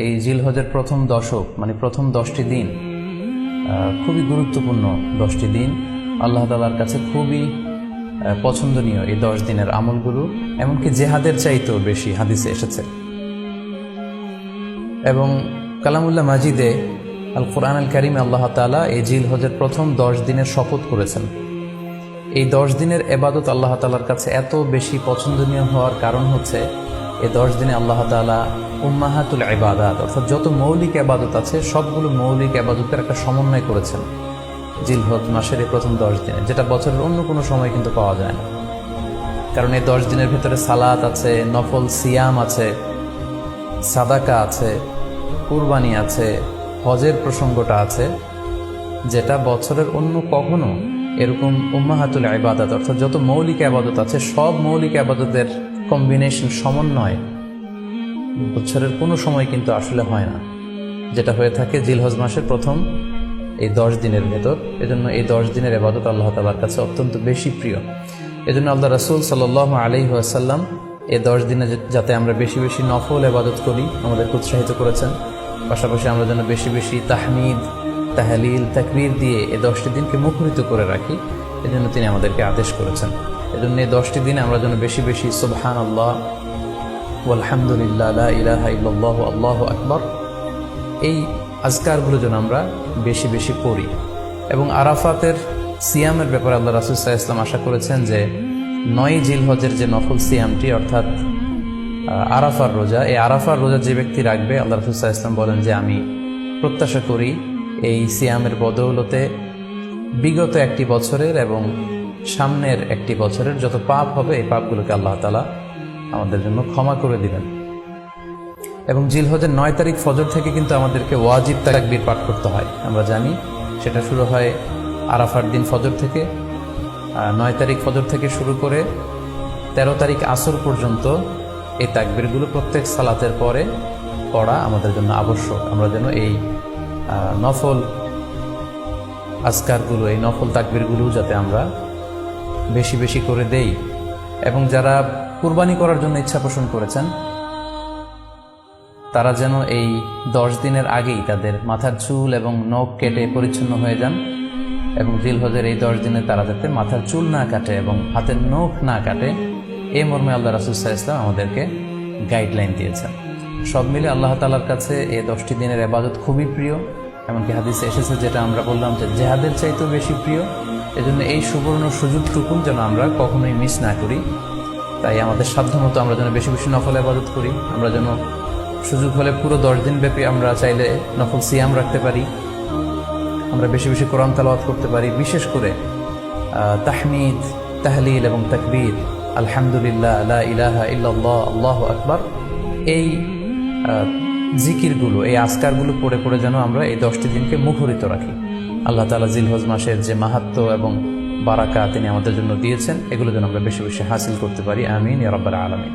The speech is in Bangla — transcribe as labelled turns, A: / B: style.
A: এই জিলহজের প্রথম দশক মানে প্রথম 10টি দিন খুবই গুরুত্বপূর্ণ 10টি দিন। আল্লাহ তাআলার কাছে খুবই পছন্দনীয় এই 10 দিনের আমলগুলো, এমনকি জেহাদের চাইতেও বেশি হাদিসে এসেছে। এবং কালামুল্লাহ মাজিদে আল কোরআন আল কারিমে আল্লাহ তাআলা এই জিলহজের প্রথম 10 দিনের শপথ করেছেন। এই 10 দিনের এবাদত আল্লাহ তাআলার কাছে এত বেশি পছন্দনীয় হওয়ার কারণ হচ্ছে এই 10 দিনে আল্লাহ তাআলা উম্মাহাতুল ইবাদাত অর্থাৎ যত মৌলিক ইবাদত আছে সবগুলো মৌলিক ইবাদতের একটা সমন্বয় করেছেন জিলহজ মাসের এই প্রথম 10 দিনে, যেটা বছরের অন্য কোনো সময় কিন্তু পাওয়া যায় না। কারণ এই 10 দিনের ভেতরে সালাত আছে, নফল সিয়াম আছে, সাদাকা আছে, কুরবানি আছে, হজের প্রসঙ্গটা আছে, যেটা বছরের অন্য কখনো এরকম উম্মাহাতুল ইবাদাত অর্থাৎ যত মৌলিক ইবাদত আছে সব মৌলিক ইবাদতের কম্বিনেশন সমন্বয় বছরের কোনো সময় কিন্তু আসলে হয় না, যেটা হয়ে থাকে জিলহজ মাসের প্রথম এই 10 দিনের ভেতর। এজন্য এই 10 দিনের ইবাদত আল্লাহ তাআলার কাছে অত্যন্ত বেশি প্রিয়। এজন্য আল্লাহ রাসূল সাল্লাল্লাহু আলাইহি ওয়াসাল্লাম এই 10 দিনে যাতে আমরা বেশি বেশি নফল ইবাদত করি আমাদেরকে উৎসাহিত করেছেন। পাশাপাশি আমরা যেন বেশি বেশি তাহমিদ, তাহলিল, তাকবীর দিয়ে এই 10টি দিনকে মুখরিত করে রাখি, এজন্য তিনি আমাদেরকে আদেশ করেছেন। এজন্য এই 10টি দিনে আমরা যেন বেশি বেশি সুবহানাল্লাহ আলহামদুলিল্লাহ লা ইলাহা ইল্লাল্লাহু আল্লাহু আকবার এই আজকারগুলো যেন আমরা বেশি বেশি পড়ি। এবং আরাফাতের সিয়ামের ব্যাপারে আল্লাহ রাসূল সাল্লাল্লাহু আলাইহি ওয়াসাল্লাম আশা করেছেন যে 9 জিলহজের যে নফল সিয়ামটি অর্থাৎ আরাফার রোজা, এই আরাফার রোজা যে ব্যক্তি রাখবে আল্লাহ রাসূল সাল্লাল্লাহু আলাইহি ওয়াসাল্লাম বলেন যে আমি প্রত্যাশা করি এই সিয়ামের বদৌলতে বিগত একটি বছরের এবং সামনের একটি বছরের যত পাপ হবে এই পাপগুলোকে আল্লাহ তাআলা আমাদের জন্য ক্ষমা করে দিবেন। এবং জিলহজের 9 তারিখ ফজর থেকে কিন্তু আমাদেরকে ওয়াজিব তাকবীর পাঠ করতে হয়, আমরা জানি সেটা শুরু হয় আরাফার দিন ফজর থেকে। 9 তারিখ ফজর থেকে শুরু করে 13 তারিখ আসর পর্যন্ত এই তাকবীরগুলো প্রত্যেক সালাতের পরে পড়া আমাদের জন্য আবশ্যক। আমরা যেন এই নফল আজকারগুলো, এই নফল তাকবীরগুলো যাতে আমরা বেশি বেশি করে দেই। এবং যারা কুরবানি করার জন্য ইচ্ছা পোষণ করেছেন তারা যেন এই 10 দিনের আগেই তাদের মাথার চুল এবং নখ কেটে পরিচ্ছন্ন হয়ে যান। এবং জিলহজের এই 10 দিনে তারা যাতে মাথার চুল না কাটে এবং হাতের নখ না কাটে, এই মর্মে আল্লাহ রাসূল সাল্লাল্লাহু আলাইহি ওয়াসাল্লাম আমাদেরকে গাইডলাইন দিয়েছেন। সব মিলে আল্লাহ তাআলার কাছে এই 10টি দিনের ইবাদত খুবই প্রিয়। এমনকি হাদিসে এসেছে, যেটা আমরা বললাম যে জেহাদের চাইতেও বেশি প্রিয়। এজন্য এই সুবর্ণ সুযোগটুকুন যেন আমরা কখনোই মিস না করি। তাই আমাদের সাধ্যমতো আমরা যেন বেশি বেশি নফল ইবাদত করি। আমরা যেন সুযোগ হলে পুরো 10 দিন ব্যাপী আমরা চাইলে নফল সিয়াম রাখতে পারি, আমরা বেশি বেশি কোরআন তেলাওয়াত করতে পারি। বিশেষ করে তাহমিদ, তাহলিল এবং তাকবীর, আলহামদুলিল্লাহ লা ইলাহা ইল্লাল্লাহ আল্লাহু আকবার, এই জিকিরগুলো, এই আজকারগুলো পড়ে পড়ে যেন আমরা এই 10টি দিনকে মুখরিত রাখি। আল্লাহ তাআলা জিলহজ মাসের যে মাহাত্ম্য এবং বারাকা তিনি আমাদের জন্য দিয়েছেন, এগুলো যেন আমরা বেশি বেশি হাসিল করতে পারি। আমিন ইয়া রাব্বাল আলামিন।